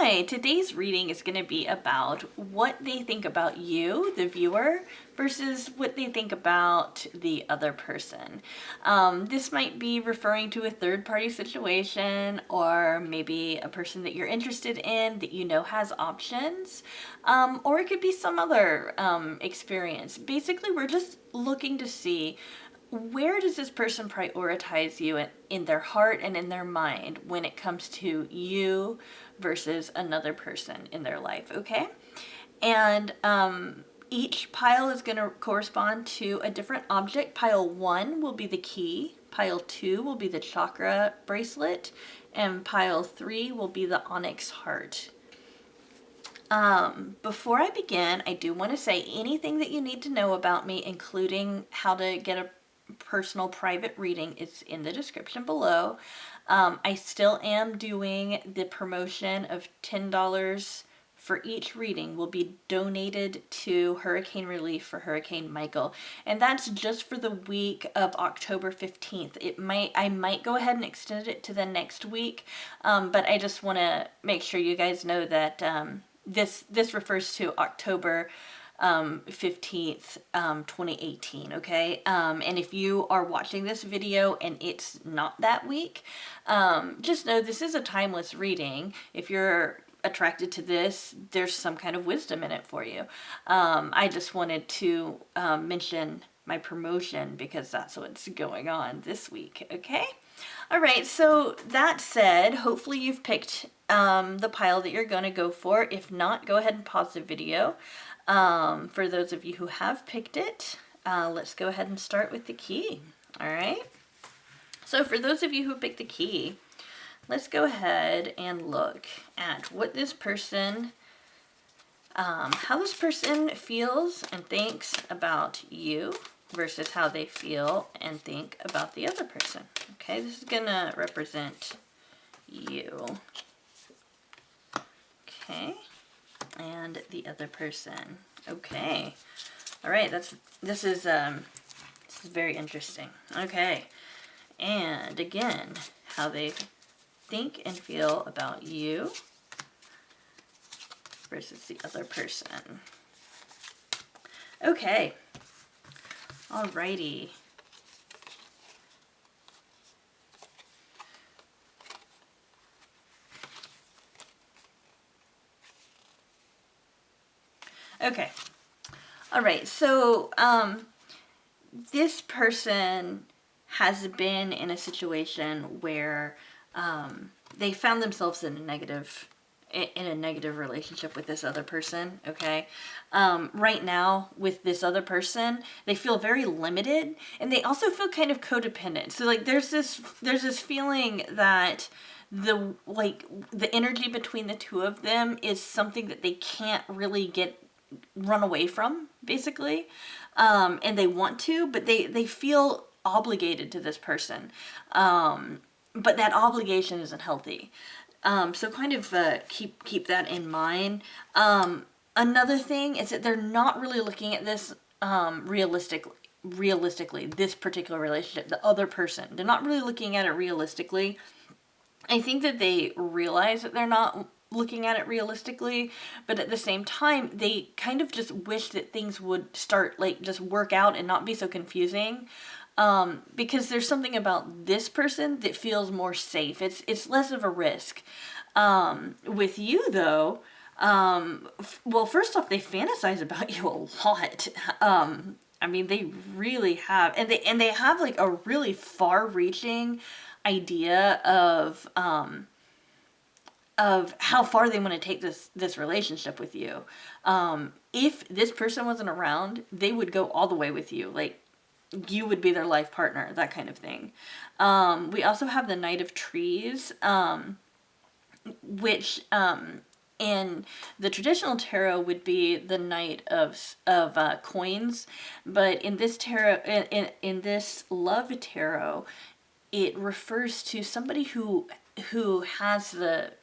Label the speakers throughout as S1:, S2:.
S1: Hi, today's reading is going to be about what they think about you, the viewer, versus what they think about the other person. This might be referring to a third-party situation, or maybe a person that you're interested in that you know has options, or it could be some other experience. Basically, we're just looking to see where does this person prioritize you in their heart and in their mind when it comes to you versus another person in their life, okay? And each pile is going to correspond to a different object. Pile 1 will be the key, pile 2 will be the chakra bracelet, and pile 3 will be the onyx heart. Before I begin, I do want to say anything that you need to know about me, including how to get a personal private reading, is in the description below. I still am doing the promotion of $10 for each reading will be donated to hurricane relief for Hurricane Michael, and that's just for the week of October 15th. I might go ahead and extend it to the next week, but I just want to make sure you guys know that this refers to October 15th, 2018, okay? And if you are watching this video and it's not that week, just know this is a timeless reading. If you're attracted to this, there's some kind of wisdom in it for you. I just wanted to mention my promotion because that's what's going on this week, okay? All right, so that said, hopefully you've picked the pile that you're going to go for. If not, go ahead and pause the video. For those of you who have picked it, let's go ahead and start with the key. All right. So for those of you who picked the key, let's go ahead and look at what this person, how this person feels and thinks about you versus how they feel and think about the other person. Okay, this is gonna represent you. Okay. And the other person. Okay. All right, this is very interesting. Okay. And again, how they think and feel about you versus the other person. Okay. Alrighty. Okay. All right. So, this person has been in a situation where they found themselves in a negative relationship with this other person. Okay. Right now with this other person, they feel very limited, and they also feel kind of codependent. So like there's this feeling that the energy between the two of them is something that they can't really run away from, basically, and they want to, but they feel obligated to this person, but that obligation isn't healthy. So kind of keep that in mind. Another thing is that they're not really looking at this realistically, this particular relationship, the other person. They're not really looking at it realistically. I think that they realize that they're not looking at it realistically, but at the same time, they kind of just wish that things would start, like, just work out and not be so confusing. Because there's something about this person that feels more safe. It's less of a risk. With you, though, well, first off, they fantasize about you a lot. I mean, they really have, and they have like a really far-reaching idea of how far they want to take this relationship with you. If this person wasn't around, they would go all the way with you. Like, you would be their life partner, that kind of thing. We also have the Knight of Trees, which in the traditional tarot would be the Knight of coins, but in this tarot, in this love tarot, it refers to somebody who has the.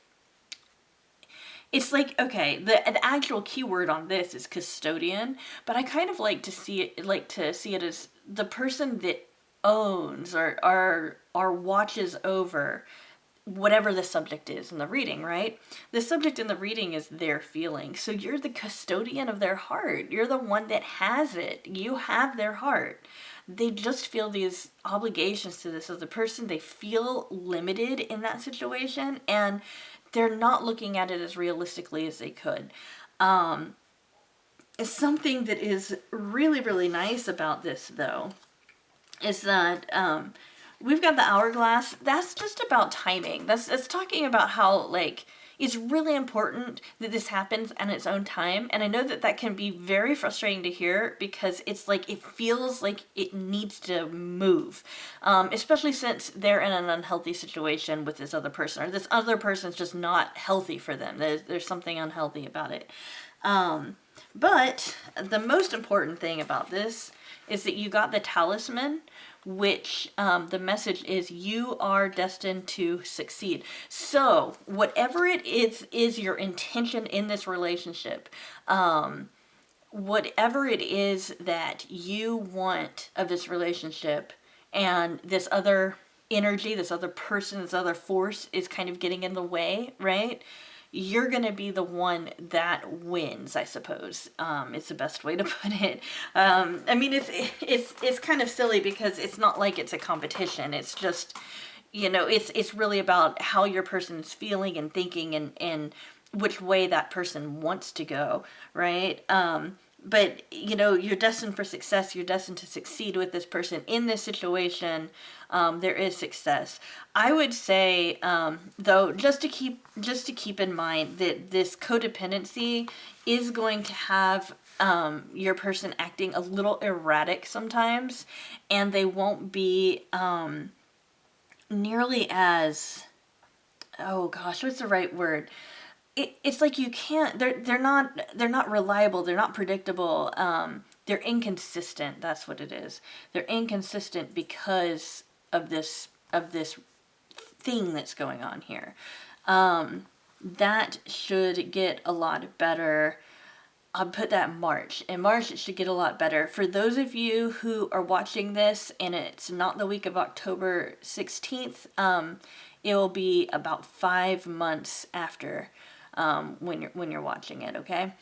S1: It's like, okay, the actual keyword on this is custodian, but I kind of like to see it as the person that owns or watches over whatever the subject is in the reading, right? The subject in the reading is their feeling. So you're the custodian of their heart. You're the one that has it. You have their heart. They just feel these obligations to this other person. They feel limited in that situation, and they're not looking at it as realistically as they could. Something that is really, really nice about this, though, is that we've got the hourglass. That's just about timing. That's talking about how, like, it's really important that this happens on its own time. And I know that that can be very frustrating to hear, because it's like, it feels like it needs to move. Especially since they're in an unhealthy situation with this other person, or this other person's just not healthy for them. There's something unhealthy about it. But the most important thing about this is that you got the talisman, which the message is you are destined to succeed. So whatever it is your intention in this relationship, whatever it is that you want of this relationship, and this other energy, this other person, this other force is kind of getting in the way, right? You're going to be the one that wins, I suppose. It's the best way to put it. I mean, it's kind of silly, because it's not like it's a competition. It's just, it's really about how your person's feeling and thinking, and which way that person wants to go, right? But, you're destined for success. You're destined to succeed with this person in this situation. There is success. I would say, though, just to keep in mind that this codependency is going to have your person acting a little erratic sometimes, and they won't be nearly as, oh gosh, what's the right word? It's like you can't, they're not reliable, they're not predictable, they're inconsistent. That's what it is. They're inconsistent because of this thing that's going on here. That should get a lot better. I'll put that in March. In March, it should get a lot better. For those of you who are watching this and it's not the week of October 16th, it will be about 5 months after when you're watching it, okay?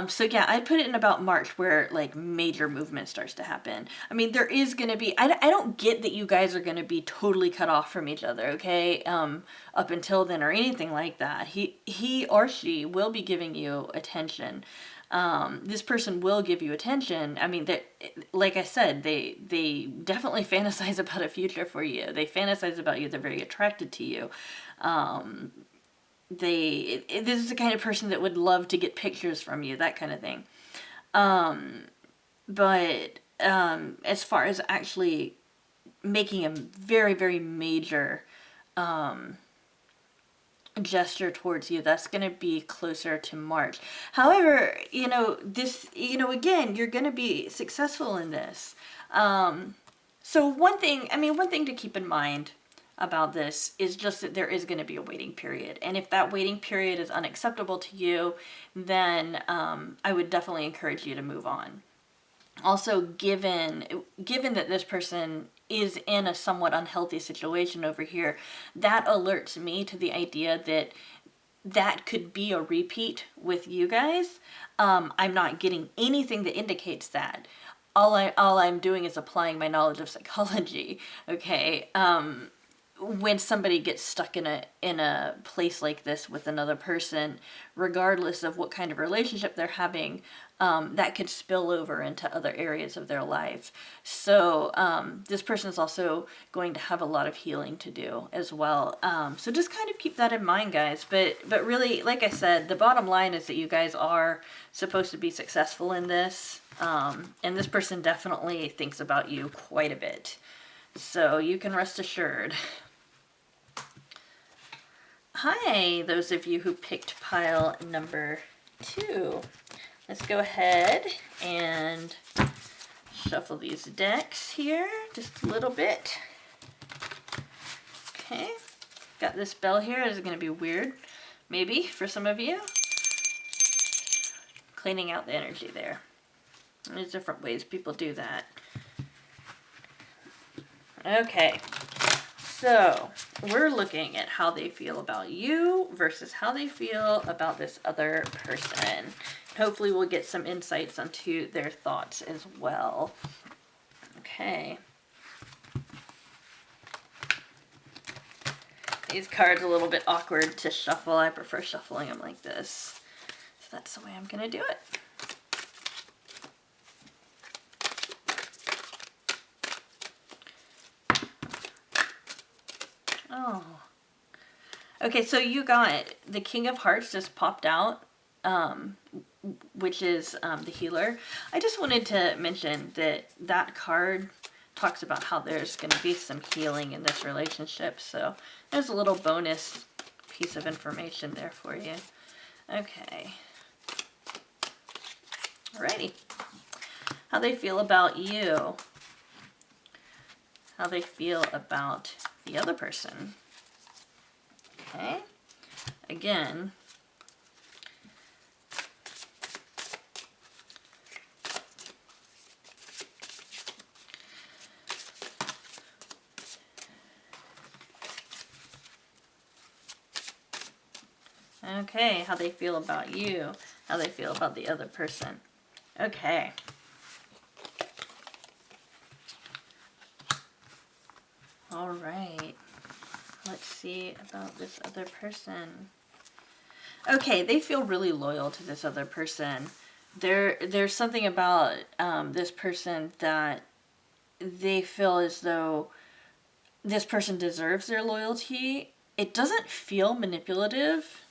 S1: So yeah, I put it in about March, where like major movement starts to happen. I mean, there is going to be, I don't get that you guys are going to be totally cut off from each other, okay? Up until then, or anything like that. He or she will be giving you attention. This person will give you attention. I mean, like I said, they definitely fantasize about a future for you. They fantasize about you. They're very attracted to you. This is the kind of person that would love to get pictures from you, that kind of thing. But as far as actually making a very, very major gesture towards you, that's going to be closer to March. However, again, you're going to be successful in this. So one thing to keep in mind about this is just that there is going to be a waiting period. And if that waiting period is unacceptable to you, then I would definitely encourage you to move on. Also, given that this person is in a somewhat unhealthy situation over here, that alerts me to the idea that could be a repeat with you guys. I'm not getting anything that indicates that. All I'm doing is applying my knowledge of psychology, okay? When somebody gets stuck in a place like this with another person, regardless of what kind of relationship they're having, that could spill over into other areas of their life. So this person is also going to have a lot of healing to do as well. So just kind of keep that in mind, guys. But really, like I said, the bottom line is that you guys are supposed to be successful in this. And this person definitely thinks about you quite a bit. So you can rest assured. Hi, those of you who picked pile number 2. Let's go ahead and shuffle these decks here just a little bit. Okay, got this bell here. This is going to be weird, maybe, for some of you. Cleaning out the energy there. There's different ways people do that. Okay, so we're looking at how they feel about you versus how they feel about this other person. Hopefully we'll get some insights onto their thoughts as well. Okay. These cards are a little bit awkward to shuffle. I prefer shuffling them like this. So that's the way I'm going to do it. Oh. Okay, so you got the King of Hearts just popped out, which is the healer. I just wanted to mention that that card talks about how there's going to be some healing in this relationship. So there's a little bonus piece of information there for you. Okay. Alrighty. How they feel about you. How they feel about the other person. Okay. Again. Okay, how they feel about you, how they feel about the other person. Okay. All right. Let's see about this other person. Okay, they feel really loyal to this other person. There's something about this person that they feel as though this person deserves their loyalty. It doesn't feel manipulative,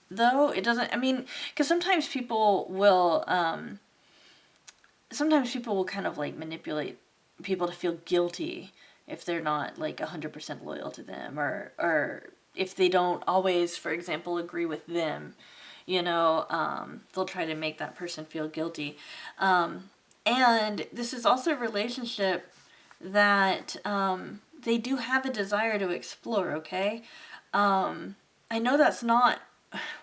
S1: though. It doesn't, I mean, because sometimes people will kind of like manipulate people to feel guilty if they're not like 100% loyal to them, or if they don't always, for example, agree with them, you know, they'll try to make that person feel guilty. And this is also a relationship that they do have a desire to explore, okay? I know that's not,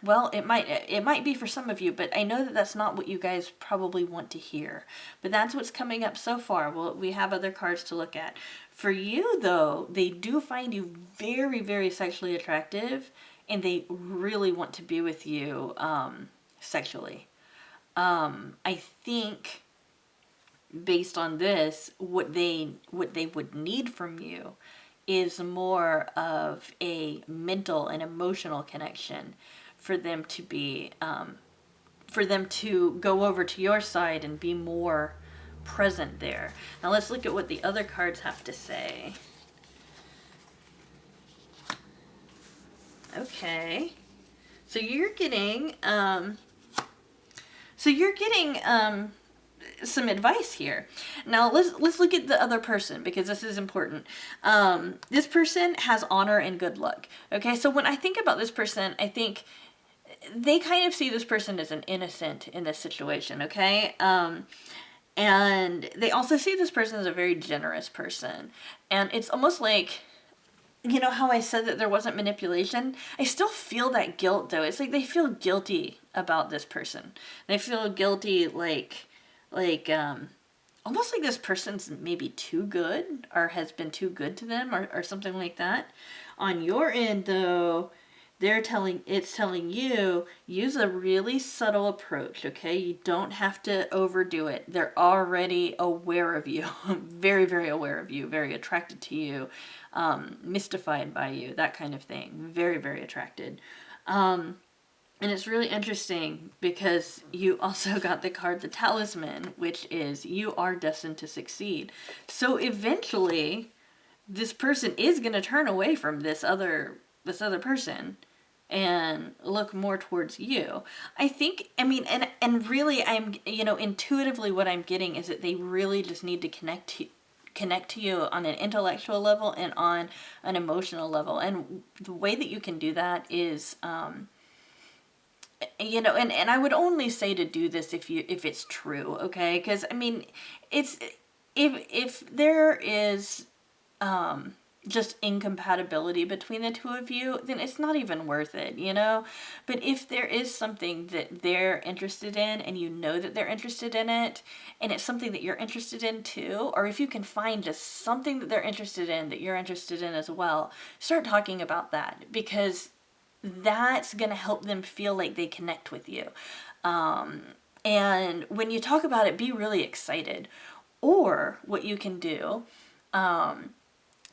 S1: well, it might be for some of you, but I know that that's not what you guys probably want to hear. But that's what's coming up so far. Well, we have other cards to look at. For you, though, they do find you very, very sexually attractive, and they really want to be with you sexually. I think, based on this, what they would need from you is more of a mental and emotional connection for them to be, for them to go over to your side and be more present there. Now let's look at what the other cards have to say. Okay, so you're getting some advice here. Now let's look at the other person, because this is important. This person has honor and good luck. Okay, so when I think about this person, I think they kind of see this person as an innocent in this situation. Okay, and they also see this person as a very generous person, and it's almost like, you know how I said that there wasn't manipulation? I still feel that guilt, though. It's like they feel guilty about this person. They feel guilty, like almost like this person's maybe too good, or has been too good to them, or something like that. On your end, though, it's telling you, use a really subtle approach, okay? You don't have to overdo it. They're already aware of you, very, very aware of you, very attracted to you, mystified by you, that kind of thing. Very, very attracted. And it's really interesting because you also got the card, the Talisman, which is you are destined to succeed. So eventually, this person is going to turn away from this other person and look more towards you. I think, I mean, and really, I'm, you know, intuitively what I'm getting is that they really just need to connect to you on an intellectual level and on an emotional level. And the way that you can do that is, you know, and I would only say to do this if it's true, okay? Because, I mean, it's, if there is, just incompatibility between the two of you, then it's not even worth it, you know? But if there is something that they're interested in and you know that they're interested in it, and it's something that you're interested in too, or if you can find just something that they're interested in that you're interested in as well, start talking about that, because that's going to help them feel like they connect with you. And when you talk about it, be really excited. Or what you can do,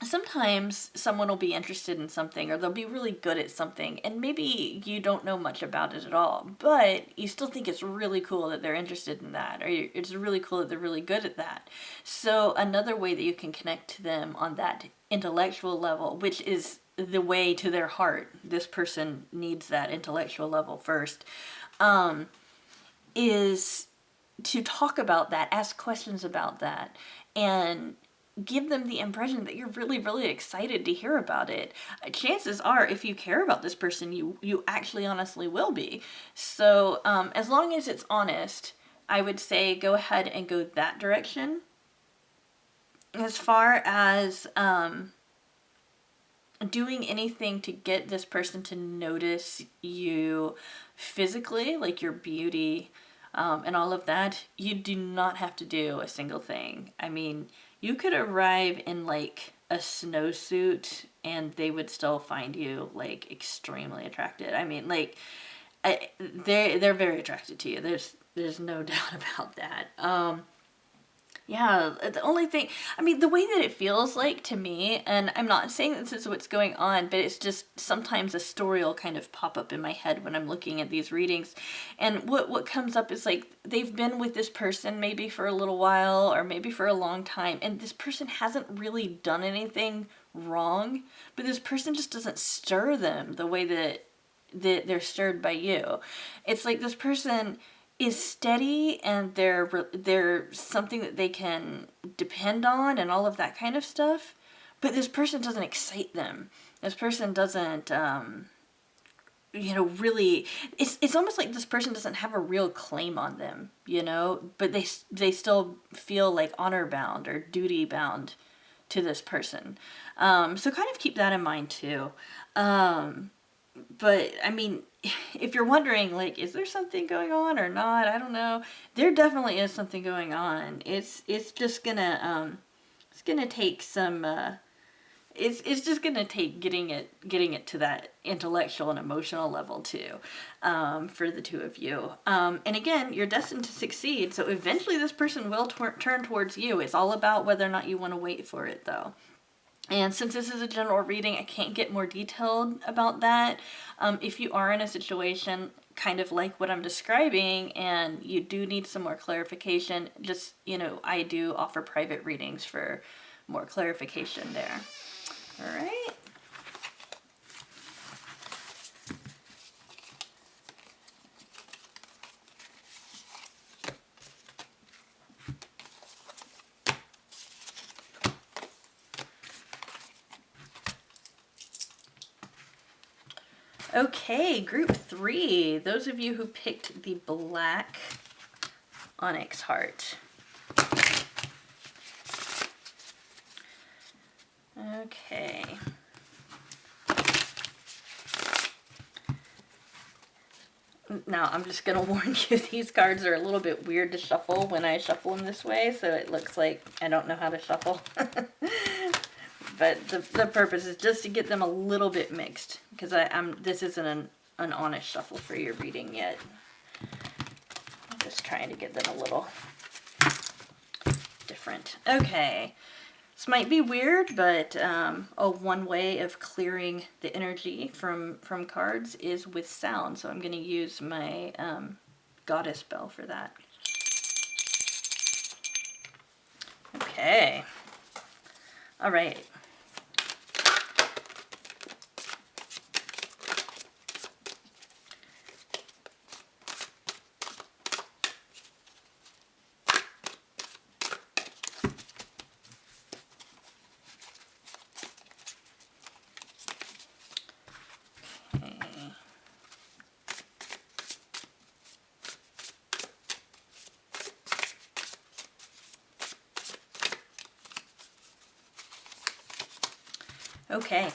S1: sometimes someone will be interested in something, or they'll be really good at something, and maybe you don't know much about it at all, but you still think it's really cool that they're interested in that, or it's really cool that they're really good at that. So another way that you can connect to them on that intellectual level, which is the way to their heart, this person needs that intellectual level first, is to talk about that, ask questions about that, and give them the impression that you're really, really excited to hear about it. Chances are, if you care about this person, you actually honestly will be. So as long as it's honest, I would say go ahead and go that direction. As far as doing anything to get this person to notice you physically, like your beauty, and all of that, you do not have to do a single thing. I mean, you could arrive in like a snowsuit and they would still find you like extremely attracted. I mean, like, they're very attracted to you. There's no doubt about that. Yeah, the only thing, I mean, the way that it feels like to me, and I'm not saying this is what's going on, but it's just sometimes a story will kind of pop up in my head when I'm looking at these readings. And what comes up is like they've been with this person maybe for a little while or maybe for a long time, and this person hasn't really done anything wrong, but this person just doesn't stir them the way that they're stirred by you. It's like this person is steady and they're something that they can depend on and all of that kind of stuff, but this person doesn't excite them. This person doesn't really, it's almost like this person doesn't have a real claim on them, but they still feel like honor bound or duty bound to this person. So kind of keep that in mind too. But I mean, if you're wondering, like, is there something going on or not? I don't know. There definitely is something going on. It's just gonna take some. It's just gonna take getting it to that intellectual and emotional level too, for the two of you. And again, you're destined to succeed. So eventually, this person will turn towards you. It's all about whether or not you want to wait for it, though. And since this is a general reading, I can't get more detailed about that. If you are in a situation kind of like what I'm describing and you do need some more clarification, just, I do offer private readings for more clarification there. All right. Okay, group 3. Those of you who picked the black onyx heart. Okay. Now, I'm just going to warn you, these cards are a little bit weird to shuffle when I shuffle them this way, so it looks like I don't know how to shuffle. But the purpose is just to get them a little bit mixed, because this isn't an honest shuffle for your reading yet. I'm just trying to get them a little different. Okay, this might be weird, but one way of clearing the energy from cards is with sound. So I'm going to use my goddess bell for that. Okay. All right. Okay,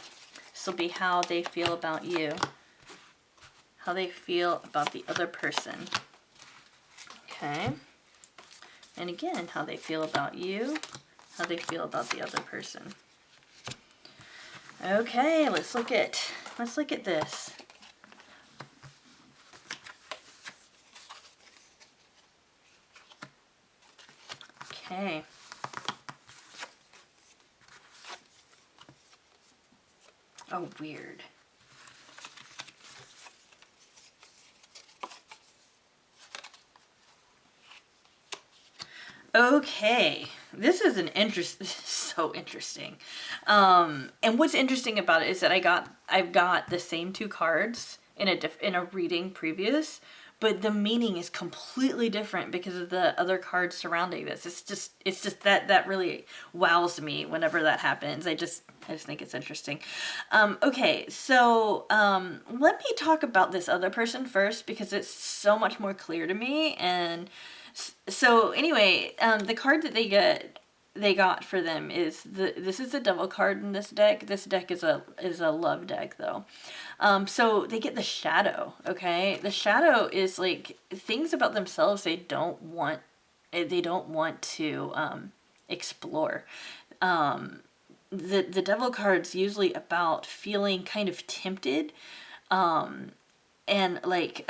S1: this will be how they feel about you. How they feel about the other person. Okay. And again, how they feel about you. How they feel about the other person. Okay, let's look at this. Okay. Oh, weird. Okay, this is so interesting. And what's interesting about it is that I've got the same two cards in a reading previous, but the meaning is completely different because of the other cards surrounding this. It's just that really wows me whenever that happens. I just think it's interesting. Okay, so let me talk about this other person first because it's so much more clear to me. And so anyway, the card that they got for them is this is a devil card in this deck. This deck is a love deck though. So they get the shadow. Okay, the shadow is like things about themselves they don't want to explore. The devil card's usually about feeling kind of tempted. And like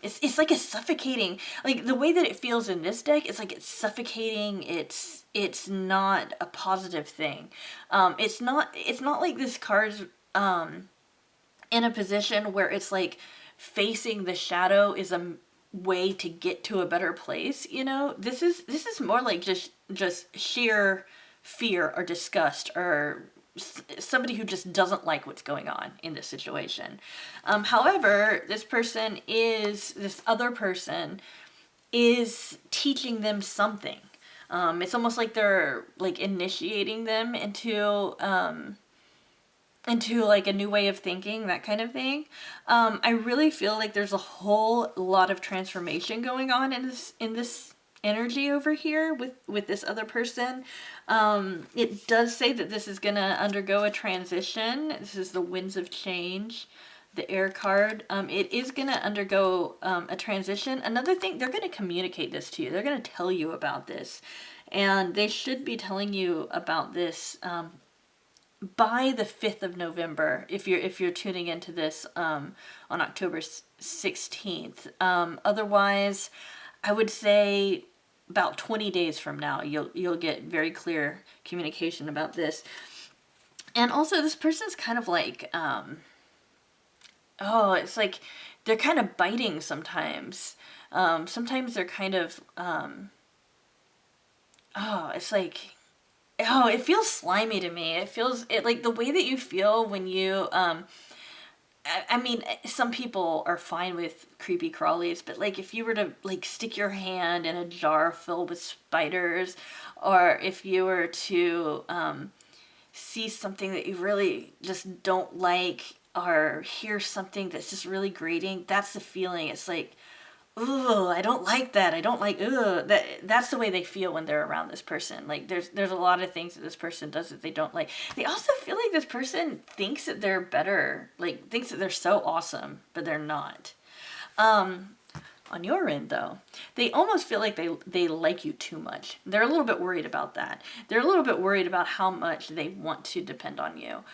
S1: it's like a suffocating, like the way that it feels in this deck, it's like it's suffocating. It's not a positive thing. It's not like this card's in a position where it's like facing the shadow is a way to get to a better place. This is more like just sheer fear or disgust or somebody who just doesn't like what's going on in this situation. However, this other person is teaching them something. It's almost like they're like initiating them into like a new way of thinking, that kind of thing. I really feel like there's a whole lot of transformation going on in this energy over here with this other person. It does say that this is going to undergo a transition. This is the Winds of Change, the air card. It is going to undergo a transition. Another thing, they're going to communicate this to you. They're going to tell you about this. And they should be telling you about this by the 5th of November, if you're tuning into this on October 16th. Otherwise, I would say about 20 days from now, you'll get very clear communication about this. And also, this person's kind of like, it's like they're kind of biting sometimes. Sometimes they're kind of, it's like, it feels slimy to me. It feels like the way that you feel when you, I mean, some people are fine with creepy crawlies, but like if you were to like stick your hand in a jar filled with spiders, or if you were to see something that you really just don't like, or hear something that's just really grating, that's the feeling. It's like, ooh, I don't like that. I don't like, ooh, that's the way they feel when they're around this person. Like there's a lot of things that this person does that they don't like. They also feel like this person thinks that they're better, like thinks that they're so awesome, but they're not. On your end though, they almost feel like they like you too much. They're a little bit worried about that. They're a little bit worried about how much they want to depend on you.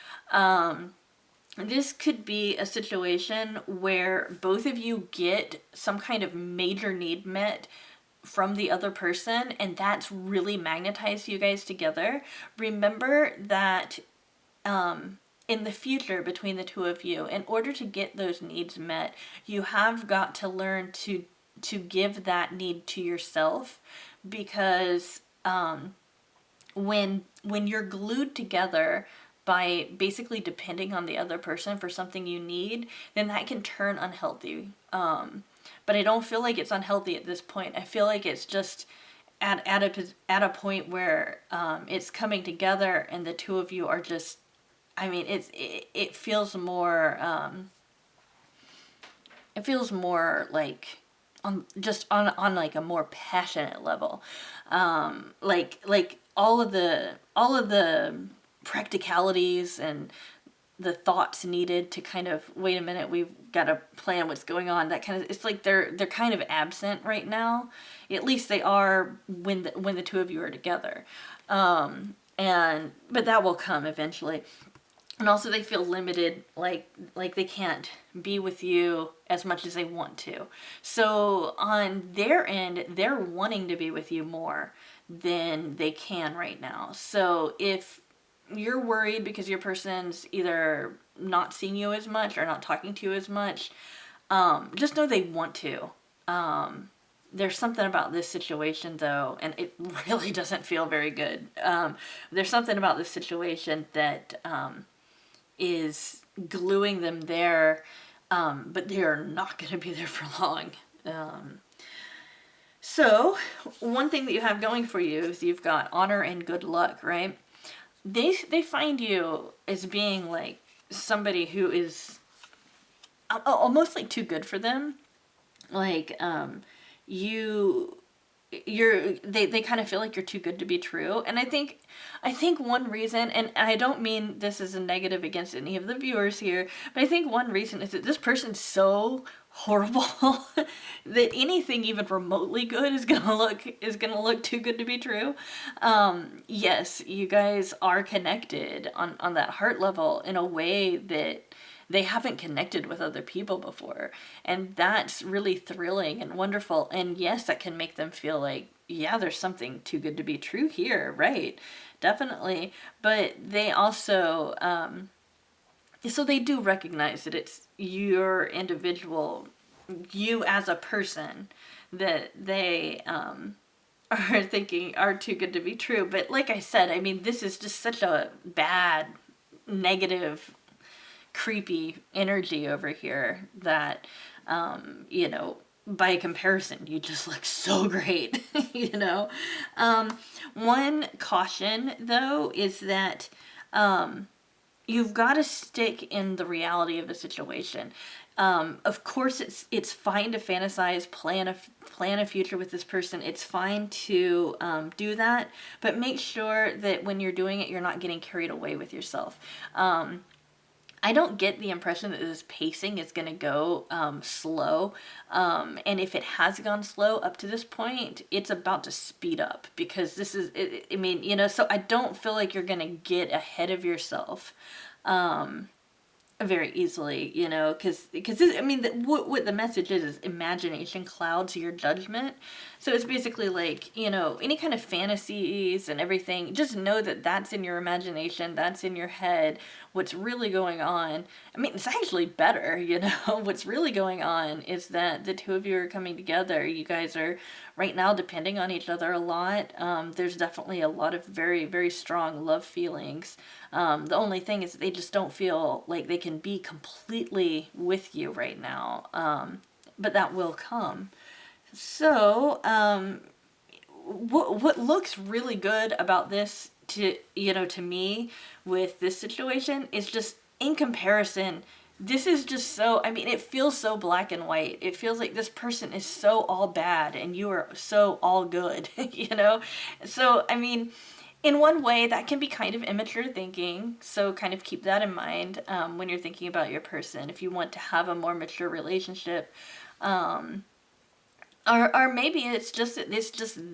S1: This could be a situation where both of you get some kind of major need met from the other person, and that's really magnetized you guys together. Remember that in the future, between the two of you, in order to get those needs met, you have got to learn to give that need to yourself, because when you're glued together by basically depending on the other person for something you need, then that can turn unhealthy. But I don't feel like it's unhealthy at this point. I feel like it's just at a point where it's coming together, and the two of you are just, I mean, it feels more like on like a more passionate level. Like all of the practicalities and the thoughts needed to kind of, wait a minute, we've got to plan what's going on. That kind of, it's like they're kind of absent right now. At least they are when the two of you are together. But that will come eventually. And also they feel limited, like they can't be with you as much as they want to. So on their end, they're wanting to be with you more than they can right now. So if you're worried because your person's either not seeing you as much or not talking to you as much, just know they want to. There's something about this situation, though, and it really doesn't feel very good. There's something about this situation that is gluing them there, but they are not going to be there for long. So, one thing that you have going for you is you've got honor and good luck, right? They find you as being like somebody who is almost like too good for them. Like they kind of feel like you're too good to be true. And I think one reason, and I don't mean this is a negative against any of the viewers here, but I think one reason is that this person's so horrible that anything even remotely good is gonna look too good to be true. Yes, you guys are connected on that heart level in a way that they haven't connected with other people before. And that's really thrilling and wonderful. And yes, that can make them feel like, yeah, there's something too good to be true here, right? Definitely. But they also, so they do recognize that it's your individual, you as a person, that they are thinking are too good to be true. But like I said, I mean, this is just such a bad, negative, creepy energy over here that, by comparison, you just look so great, One caution, though, is that you've got to stick in the reality of the situation. Of course, it's fine to fantasize, plan a future with this person. It's fine to do that, but make sure that when you're doing it, you're not getting carried away with yourself. I don't get the impression that this pacing is going to go slow. And if it has gone slow up to this point, it's about to speed up because this is, so I don't feel like you're going to get ahead of yourself very easily, because what the message is imagination clouds your judgment. So it's basically like, any kind of fantasies and everything, just know that that's in your imagination, that's in your head. What's really going on, it's actually better, what's really going on is that the two of you are coming together. You guys are right now depending on each other a lot. There's definitely a lot of very, very strong love feelings. The only thing is they just don't feel like they can be completely with you right now. But that will come. So, what looks really good about this to me with this situation is just in comparison, this is just so, it feels so black and white. It feels like this person is so all bad and you are so all good, So, in one way, that can be kind of immature thinking, so kind of keep that in mind when you're thinking about your person. If you want to have a more mature relationship, or maybe it's just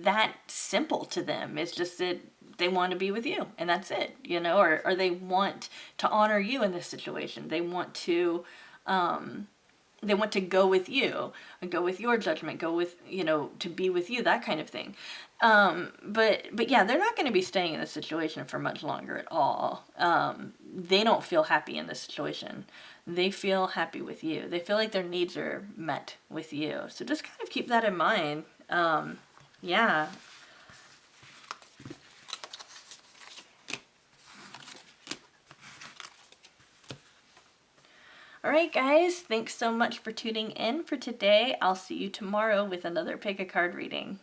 S1: that simple to them. It's just that they want to be with you, and that's it, or they want to honor you in this situation. They want to go with you, go with your judgment, go with, to be with you, that kind of thing. But yeah, they're not going to be staying in this situation for much longer at all. They don't feel happy in this situation. They feel happy with you. They feel like their needs are met with you. So just kind of keep that in mind. Yeah. Alright guys, thanks so much for tuning in for today. I'll see you tomorrow with another pick a card reading.